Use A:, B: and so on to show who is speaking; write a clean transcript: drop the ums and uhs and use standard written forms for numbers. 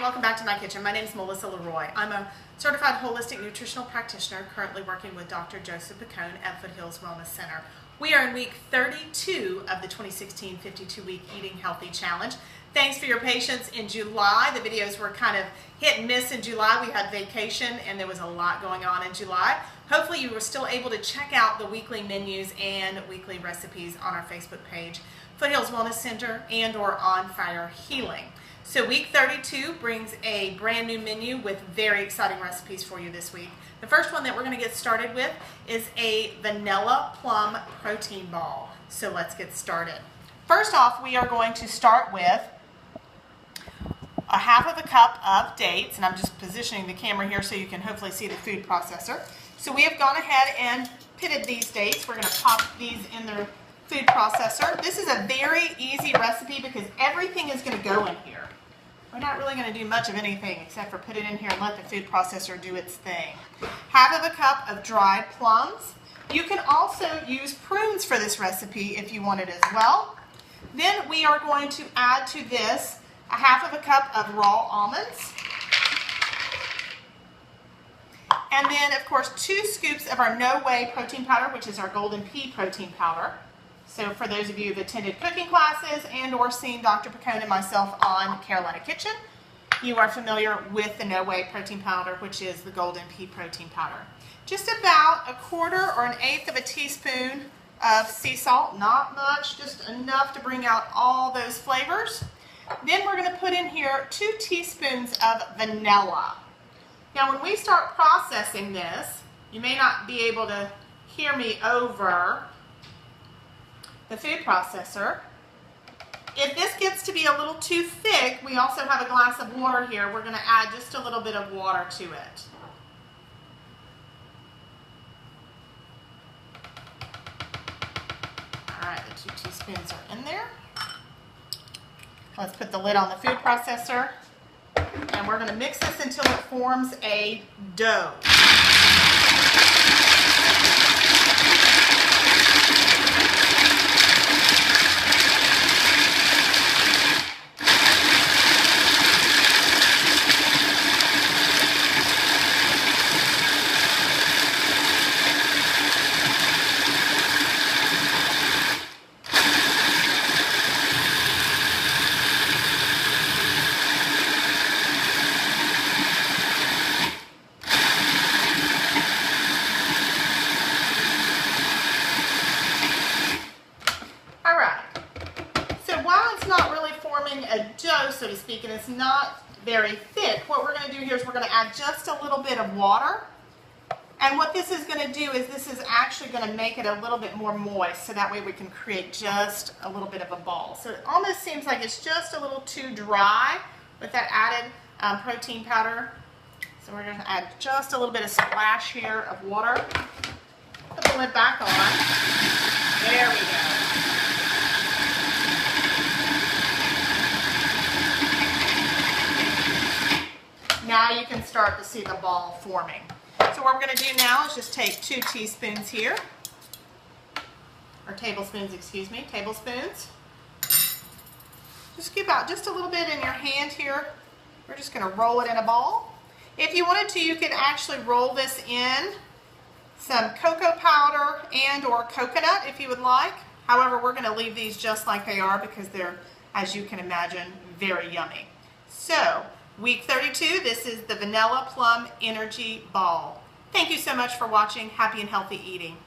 A: welcome back to my kitchen. My name is Melissa Leroy. I'm a certified holistic nutritional practitioner currently working with Dr. Joseph Bacone at Foothills Wellness Center. We are in week 32 of the 2016 52-week Eating Healthy Challenge. Thanks for your patience in July. The videos were kind of hit and miss in July. We had vacation and there was a lot going on in July. Hopefully you were still able to check out the weekly menus and weekly recipes on our Facebook page, Foothills Wellness Center and or On Fire Healing. So week 32 brings a brand new menu with very exciting recipes for you this week. The first one that we're going to get started with is a vanilla plum protein ball. So let's get started. First off, we are going to start with a half of a cup of dates, and I'm just positioning the camera here so you can hopefully see the food processor. So we have gone ahead and pitted these dates. We're going to pop these in the food processor. This is a very easy recipe because everything is going to go in here. We're not really going to do much of anything except for put it in here and let the food processor do its thing. Half of a cup of dried plums. You can also use prunes for this recipe if you want it as well. Then we are going to add to this a half of a cup of raw almonds. And then, of course, 2 scoops of our No Way protein powder, which is our golden pea protein powder. So for those of you who've attended cooking classes and or seen Dr. Bacone and myself on Carolina Kitchen, you are familiar with the No Way protein powder, which is the golden pea protein powder. Just about a quarter or an eighth of a teaspoon of sea salt, not much, just enough to bring out all those flavors. Then we're going to put in here 2 teaspoons of vanilla. Now when we start processing this, you may not be able to hear me over the food processor. If this gets to be a little too thick, we also have a glass of water here. We're going to add just a little bit of water to it. All right, the 2 teaspoons are in there. Let's put the lid on the food processor, and we're going to mix this until it forms a dough. A dough, so to speak, and it's not very thick. What we're going to do here is we're going to add just a little bit of water, and what this is going to do is this is actually going to make it a little bit more moist, so that way we can create just a little bit of a ball. So it almost seems like it's just a little too dry with that added protein powder. So we're going to add just a little bit of splash here of water. Put the lid back on. There we go. Now you can start to see the ball forming. So what we're going to do now is just take 2 teaspoons here, or tablespoons, excuse me, tablespoons. Just scoop out just a little bit in your hand here. We're just going to roll it in a ball. If you wanted to, you could actually roll this in some cocoa powder and or coconut if you would like. However, we're going to leave these just like they are because they're, as you can imagine, very yummy. So, week 32, this is the Vanilla Plum Energy Ball. Thank you so much for watching. Happy and healthy eating.